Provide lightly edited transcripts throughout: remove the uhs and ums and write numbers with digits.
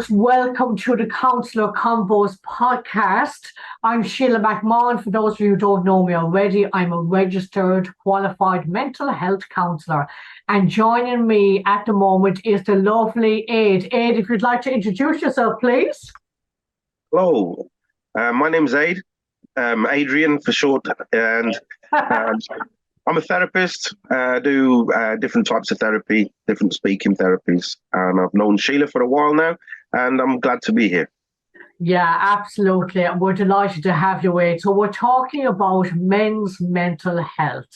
most welcome to the Counsellor Convos podcast. I'm Sheila McMahon. For those of you who don't know me already, I'm a registered qualified mental health counsellor. And joining me at the moment is the lovely Aid. Aid, if you'd like to introduce yourself, please. Hello, my name's Aid, Adrian for short, and I'm a therapist. I do different types of therapy, different speaking therapies, and I've known Sheila for a while now, and I'm glad to be here. Yeah, absolutely. We're delighted to have you, Aid. So we're talking about men's mental health.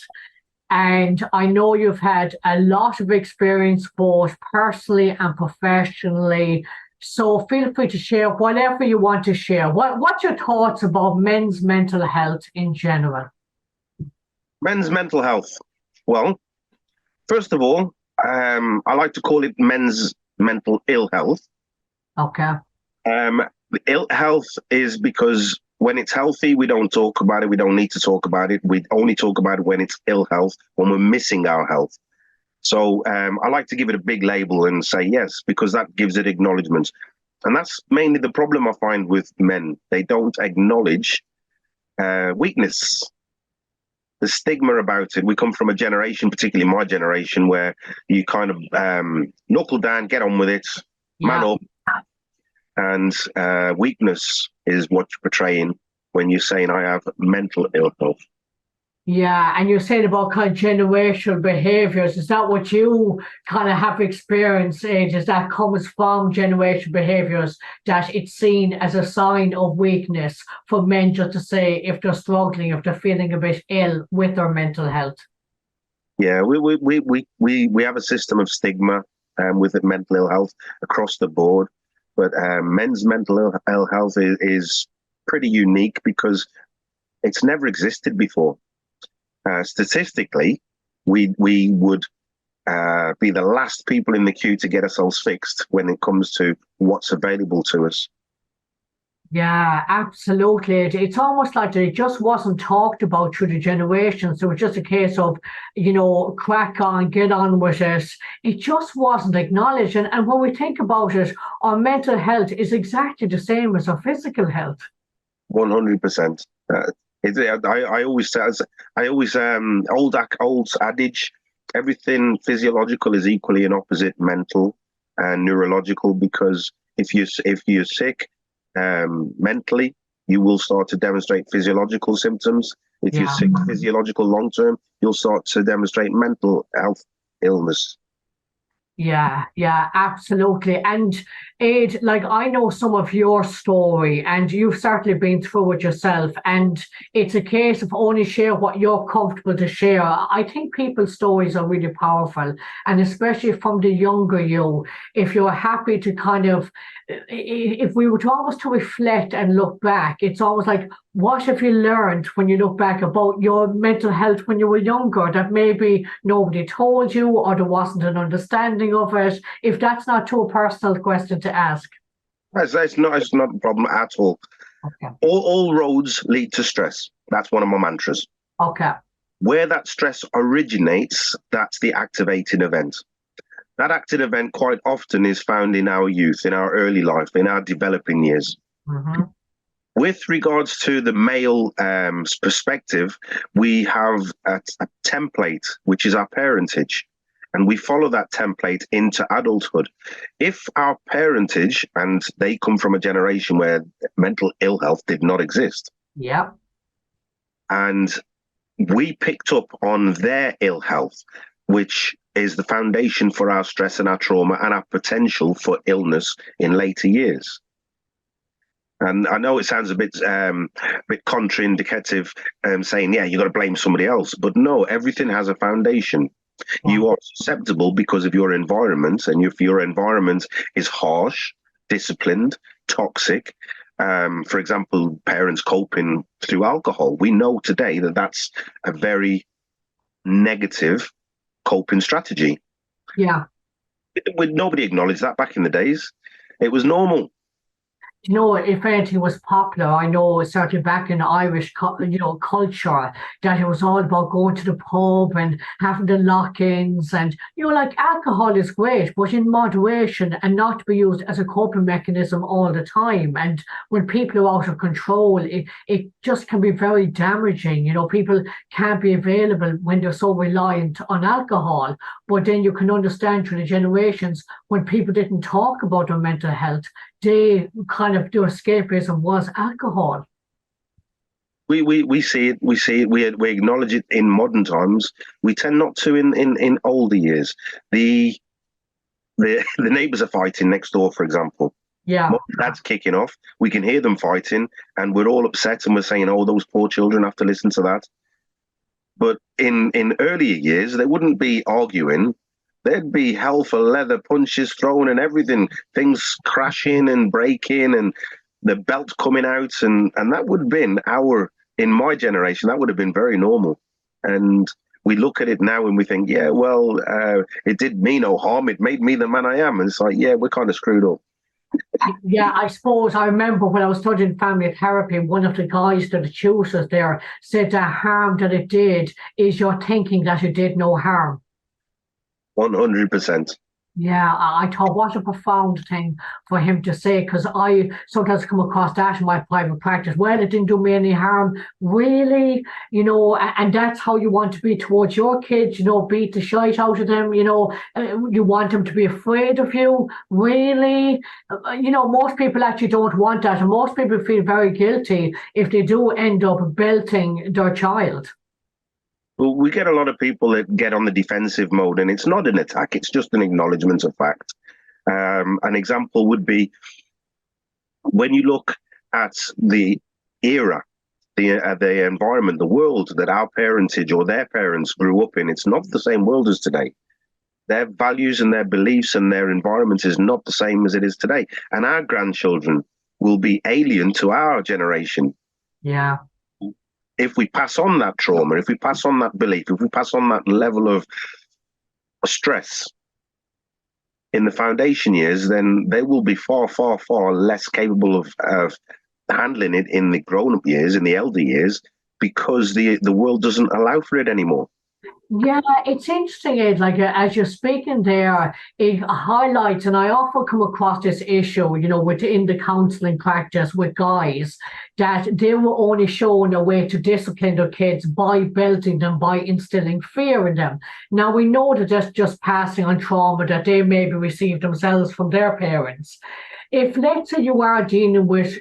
And I know you've had a lot of experience both personally and professionally. So feel free to share whatever you want to share. What's your thoughts about men's mental health in general? Men's mental health. Well, first of all, I like to call it men's mental ill health. Okay. Ill health is because when it's healthy, we don't talk about it. We don't need to talk about it. We only talk about it when it's ill health, when we're missing our health. So I like to give it a big label and say yes, because that gives it acknowledgement. And that's mainly the problem I find with men. They don't acknowledge weakness. The stigma about it. We come from a generation, particularly my generation, where you kind of knuckle down, get on with it, man up. And weakness is what you're portraying when you're saying I have mental ill health. Yeah, and you're saying about kind of generational behaviours. Is that what you kind of have experienced, Age? Is that comes from generational behaviours, that it's seen as a sign of weakness for men just to say if they're struggling, if they're feeling a bit ill with their mental health? Yeah, we have a system of stigma with mental ill health across the board, but men's mental ill health is pretty unique because it's never existed before. Statistically, we would be the last people in the queue to get ourselves fixed when it comes to what's available to us. Yeah, absolutely. It's almost like it just wasn't talked about through the generations. So it's just a case of, crack on, get on with it. It just wasn't acknowledged. And when we think about it, our mental health is exactly the same as our physical health. 100%. I always say, old adage, everything physiological is equally an opposite mental and neurological, because if you're sick mentally, you will start to demonstrate physiological symptoms. If you're sick physiological long term, you'll start to demonstrate mental health illness. Yeah, absolutely. And Aid, like I know some of your story and you've certainly been through it yourself, and it's a case of only share what you're comfortable to share. I think people's stories are really powerful, and especially from the younger you, if you're happy to kind of, if we were to almost to reflect and look back, it's always like, what have you learned when you look back about your mental health when you were younger that maybe nobody told you or there wasn't an understanding of it? If that's not too personal question to ask. It's not a problem at all. Okay. All roads lead to stress. That's one of my mantras. Okay. Where that stress originates, that's the activating event. That active event quite often is found in our youth, in our early life, in our developing years. Mm-hmm. With regards to the male perspective, we have a template, which is our parentage, and we follow that template into adulthood. If our parentage, and they come from a generation where mental ill health did not exist. Yeah. And we picked up on their ill health, which is the foundation for our stress and our trauma and our potential for illness in later years. And I know it sounds a bit contraindicative, saying, yeah, you got to blame somebody else. But no, everything has a foundation. You are susceptible because of your environment. And if your environment is harsh, disciplined, toxic, for example, parents coping through alcohol, we know today that that's a very negative coping strategy. Yeah. Nobody acknowledged that back in the days. It was normal. You know, if anything was popular, I know certainly back in Irish, culture, that it was all about going to the pub and having the lock-ins, and like alcohol is great, but in moderation and not to be used as a coping mechanism all the time. And when people are out of control, it just can be very damaging. People can't be available when they're so reliant on alcohol. But then you can understand through the generations when people didn't talk about their mental health, they kind of their escapism was alcohol. We see it, we acknowledge it in modern times. We tend not to in older years. The neighbours are fighting next door, for example. Yeah. Mum and dad's kicking off. We can hear them fighting, and we're all upset, and we're saying, "Oh, those poor children have to listen to that." But in earlier years, they wouldn't be arguing. There'd be hell for leather, punches thrown, and everything. Things crashing and breaking, and the belt coming out, and that would have been in my generation, that would have been very normal. And we look at it now and we think, yeah, well, it did me no harm. It made me the man I am. And it's like, yeah, we're kind of screwed up. Yeah, I suppose I remember when I was studying family therapy, one of the guys, the tutors there, said the harm that it did is you're thinking that it did no harm. 100%. Yeah, I thought what a profound thing for him to say, because I sometimes come across that in my private practice. Well, it didn't do me any harm, really, and that's how you want to be towards your kids, beat the shite out of them, you want them to be afraid of you, really. Most people actually don't want that, and most people feel very guilty if they do end up belting their child. Well, we get a lot of people that get on the defensive mode, and it's not an attack, it's just an acknowledgement of fact. An example would be when you look at the era, the environment, the world that our parentage or their parents grew up in, it's not the same world as today. Their values and their beliefs and their environment is not the same as it is today. And our grandchildren will be alien to our generation. Yeah. If we pass on that trauma, if we pass on that belief, if we pass on that level of stress in the foundation years, then they will be far, far, far less capable of handling it in the grown-up years, in the elder years, because the world doesn't allow for it anymore. Yeah, it's interesting, Ed, like as you're speaking there, it highlights, and I often come across this issue, within the counselling practice with guys, that they were only shown a way to discipline their kids by belting them, by instilling fear in them. Now, we know that that's just passing on trauma that they maybe received themselves from their parents. If, let's say, you are dealing with,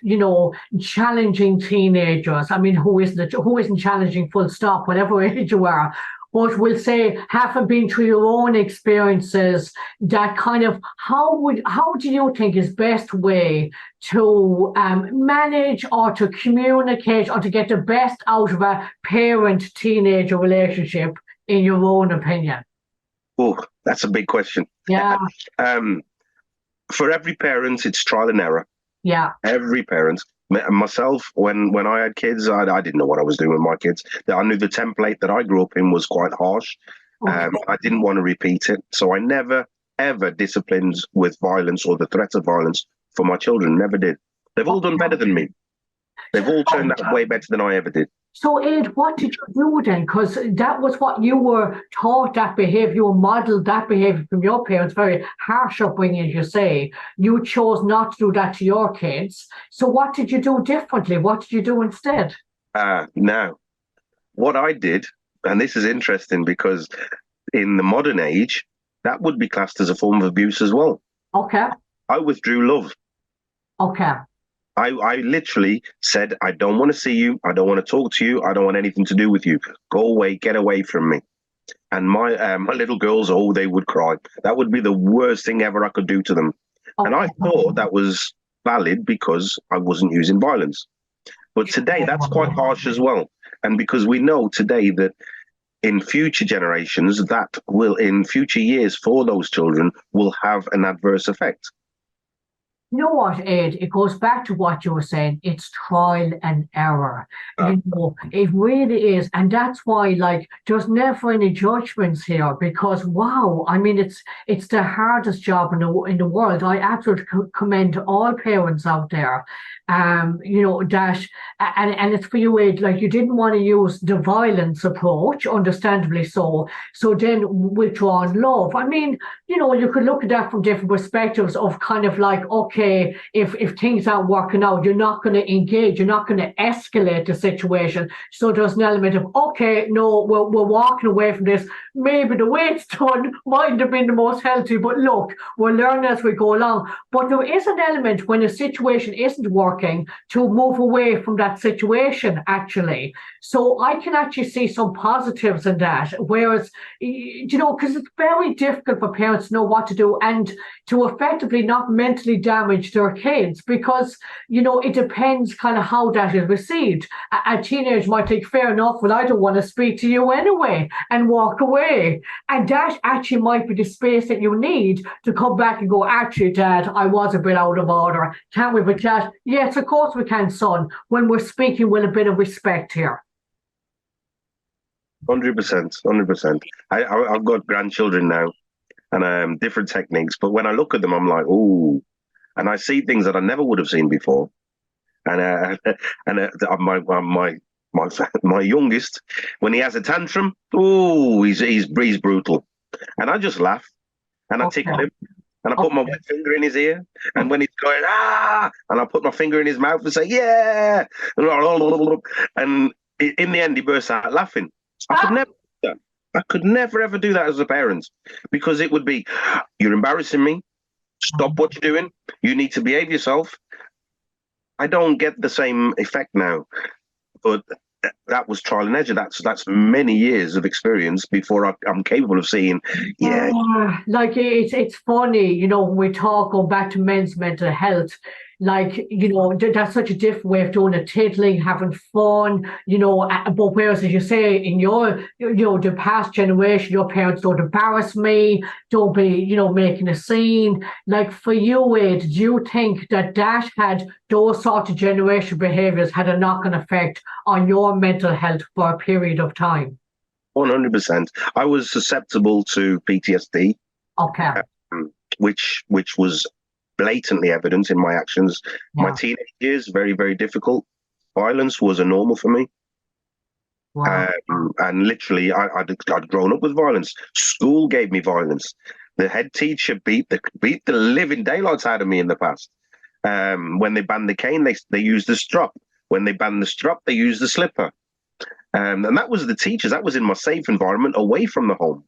challenging teenagers, I mean, who isn't challenging, full stop, whatever age you are, but we'll say, having been through your own experiences, that kind of, how do you think is best way to manage or to communicate or to get the best out of a parent-teenager relationship, in your own opinion? Oh, that's a big question. Yeah. For every parent, it's trial and error. Yeah. Every parent. Myself, when I had kids, I didn't know what I was doing with my kids. I knew the template that I grew up in was quite harsh. Okay. I didn't want to repeat it. So I never, ever disciplined with violence or the threat of violence for my children. Never did. They've all done better than me. They've all turned out way better than I ever did. So, Ed, what did you do then? Because that was what you were taught, that behaviour, you modelled that behaviour from your parents, very harsh upbringing, as you say. You chose not to do that to your kids. So what did you do differently? What did you do instead? Now, what I did, and this is interesting because in the modern age, that would be classed as a form of abuse as well. Okay. I withdrew love. Okay. I literally said, I don't want to see you. I don't want to talk to you. I don't want anything to do with you. Go away. Get away from me. And my little girls, they would cry. That would be the worst thing ever I could do to them. Okay. And I thought that was valid because I wasn't using violence. But today, that's quite harsh as well. And because we know today that in future generations, in future years for those children will have an adverse effect. You know what, Ed? It goes back to what you were saying. It's trial and error. Uh, It really is. And that's why, like, there's never any judgments here because, wow, I mean, it's the hardest job in the world. I absolutely commend all parents out there. That and it's for you, Ed, like you didn't want to use the violence approach, understandably so. So then withdrawn love. I mean, you could look at that from different perspectives of kind of like, okay, if things aren't working out, you're not going to engage, you're not going to escalate the situation. So there's an element of, okay, no, we're walking away from this. Maybe the way it's done mightn't have been the most healthy, but look, we're learning as we go along. But there is an element when a situation isn't working to move away from that situation, actually. So I can actually see some positives in that. Whereas, because it's very difficult for parents to know what to do and to effectively not mentally damage their kids because, it depends kind of how that is received. A teenager might think, fair enough, well, I don't want to speak to you anyway and walk away. And that actually might be the space that you need to come back and go, actually, Dad, I was a bit out of order. Can't we have a chat? Yes, of course we can, son, when we're speaking with a bit of respect here. 100%, 100%. I've got grandchildren now and different techniques, but when I look at them, I'm like, ooh, and I see things that I never would have seen before. And my youngest, when he has a tantrum, oh, he's brutal, and I just laugh and I tickle him. And I put my wet finger in his ear, and when he's going, and I put my finger in his mouth and say, yeah, and in the end, he bursts out laughing. I could never do that. I could never, ever do that as a parent because it would be, you're embarrassing me. Stop what you're doing. You need to behave yourself. I don't get the same effect now, but that was trial and error. That's many years of experience before I'm capable of seeing, like it's funny, when we talk, go back to men's mental health, like, that's such a different way of doing it, tiddling, having fun, but whereas, as you say, in the past generation, your parents don't embarrass me, don't be, making a scene. Like for you, Wade, do you think that had those sort of generation behaviours had a knock-on effect on your mental health for a period of time? 100%. I was susceptible to PTSD, Okay. Which was blatantly evident in my actions. Yeah. My teenage years, very, very difficult. Violence was a normal for me. Wow. And literally, I'd grown up with violence. School gave me violence. The head teacher beat the living daylights out of me in the past. When they banned the cane, they used the strop. When they banned the strop, they used the slipper. And that was the teachers. That was in my safe environment, away from the home.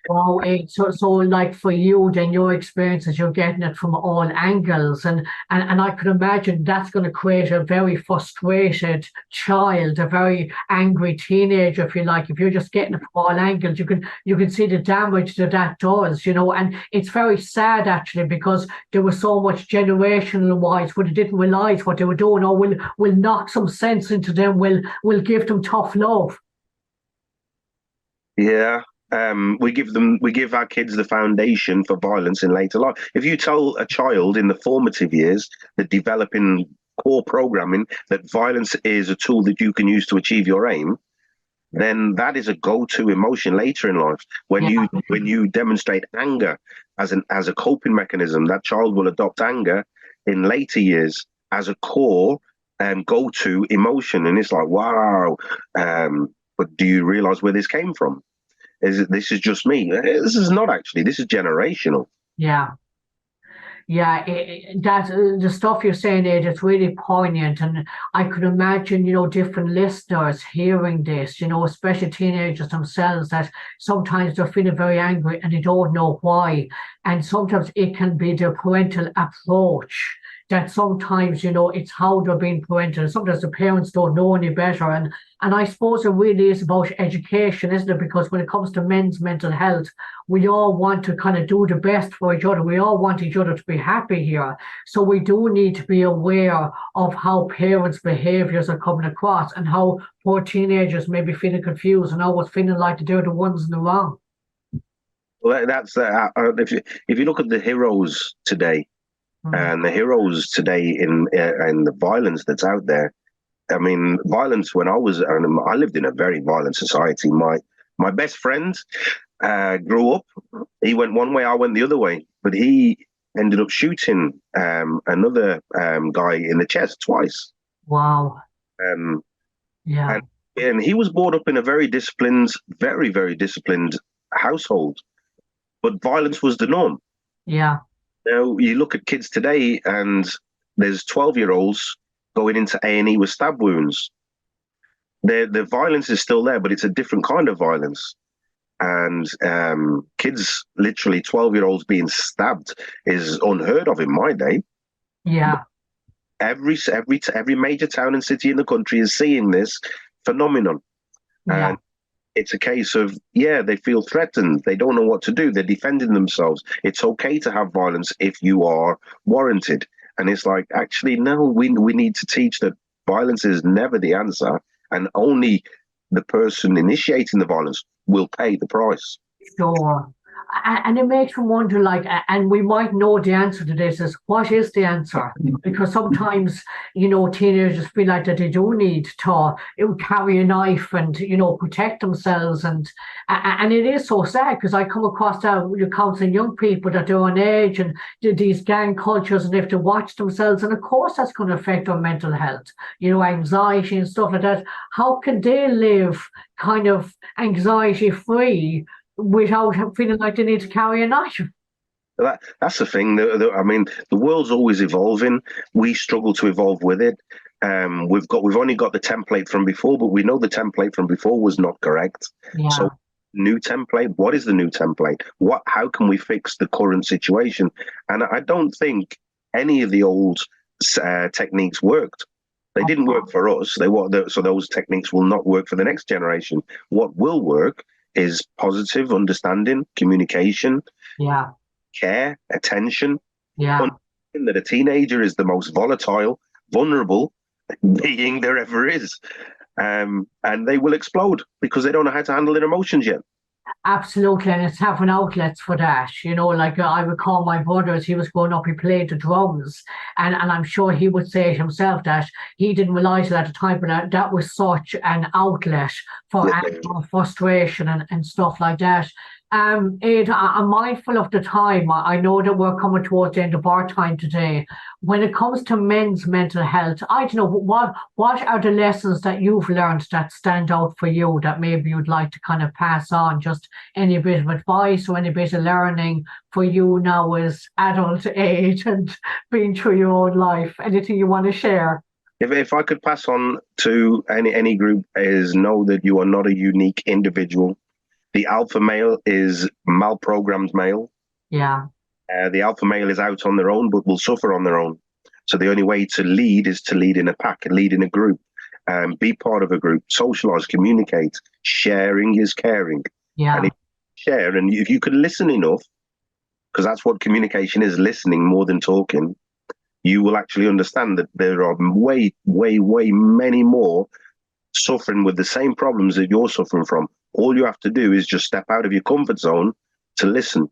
Wow, so like for you, then your experiences, you're getting it from all angles, and I could imagine that's going to create a very frustrated child, a very angry teenager, if you like. If you're just getting it from all angles, you can see the damage that does, and it's very sad actually because there was so much generational wise where they didn't realize what they were doing, or will knock some sense into them, will give them tough love. Yeah. We give our kids the foundation for violence in later life. If you tell a child in the formative years, the developing core programming, that violence is a tool that you can use to achieve your aim, then that is a go-to emotion later in life. When you demonstrate anger as a coping mechanism, that child will adopt anger in later years as a core and go-to emotion. And it's like, wow, but do you realize where this came from? This is just me? This is not actually. This is generational. Yeah. Yeah, the stuff you're saying, Ed, it's really poignant, and I could imagine, different listeners hearing this, especially teenagers themselves, that sometimes they're feeling very angry and they don't know why, and sometimes it can be the parental approach. That sometimes, it's how they're being parental. Sometimes the parents don't know any better. And I suppose it really is about education, isn't it? Because when it comes to men's mental health, we all want to kind of do the best for each other. We all want each other to be happy here. So we do need to be aware of how parents' behaviours are coming across and how poor teenagers may be feeling confused and always feeling like they're the ones in the wrong. Well, that's if you look at the heroes today, And the heroes today in the violence that's out there. I mean, violence when I lived in a very violent society. My best friend grew up. He went one way, I went the other way, but he ended up shooting another guy in the chest twice. Wow. Yeah. And he was brought up in a very disciplined, very, very disciplined household, but violence was the norm. Yeah. Now, you look at kids today and there's 12-year-olds going into A&E with stab wounds. The violence is still there, but it's a different kind of violence. And kids, literally 12-year-olds being stabbed is unheard of in my day. Yeah. Every major town and city in the country is seeing this phenomenon. Yeah. And it's a case of, they feel threatened. They don't know what to do. They're defending themselves. It's okay to have violence if you are warranted. And it's like, actually, no, we need to teach that violence is never the answer. And only the person initiating the violence will pay the price. Sure. And it makes me wonder, like, and we might know the answer to this is, what is the answer? Because sometimes, teenagers feel like that they do need to carry a knife and, protect themselves. And it is so sad because I come across that you're counseling young people that they're on age and these gang cultures, and they have to watch themselves. And of course, that's going to affect their mental health, anxiety and stuff like that. How can they live kind of anxiety free without feeling like they need to carry a knife? That's the thing. I mean, the world's always evolving. We struggle to evolve with it. We've only got the template from before, but we know the template from before was not correct. Yeah. So, new template. What is the new template? How can we fix the current situation? And I don't think any of the old techniques worked. They didn't work for us. So those techniques will not work for the next generation. What will work is positive understanding, communication, care, attention. Understanding that a teenager is the most volatile, vulnerable being there ever is. And they will explode because they don't know how to handle their emotions yet. Absolutely, and it's having outlets for that. Like I recall my brother, as he was growing up, he played the drums, and I'm sure he would say himself that he didn't realise it at the time, but that was such an outlet for anger, frustration, and stuff like that. Ed, I'm mindful of the time. I know that we're coming towards the end of our time today. When it comes to men's mental health, I don't know, what are the lessons that you've learned that stand out for you that maybe you'd like to kind of pass on? Just any bit of advice or any bit of learning for you now as adult age and being through your own life? Anything you want to share? If I could pass on to any group, is know that you are not a unique individual. The alpha male is malprogrammed male. Yeah. The alpha male is out on their own, but will suffer on their own. So the only way to lead is to lead in a pack, lead in a group, be part of a group, socialize, communicate. Sharing is caring. Yeah. And if you can listen enough, because that's what communication is, listening more than talking, you will actually understand that there are way, way, way many more suffering with the same problems that you're suffering from. All you have to do is just step out of your comfort zone to listen.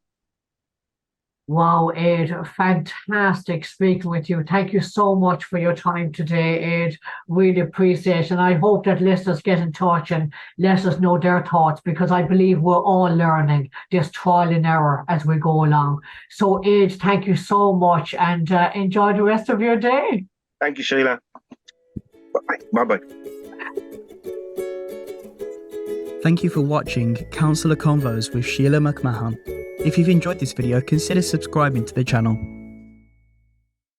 Wow, Ed, fantastic speaking with you. Thank you so much for your time today, Ed. Really appreciate it. And I hope that listeners get in touch and let us know their thoughts, because I believe we're all learning this trial and error as we go along. So, Ed, thank you so much, and enjoy the rest of your day. Thank you, Sheila. Bye-bye. Thank you for watching Counsellor Convos with Sheila McMahon. If you've enjoyed this video, consider subscribing to the channel.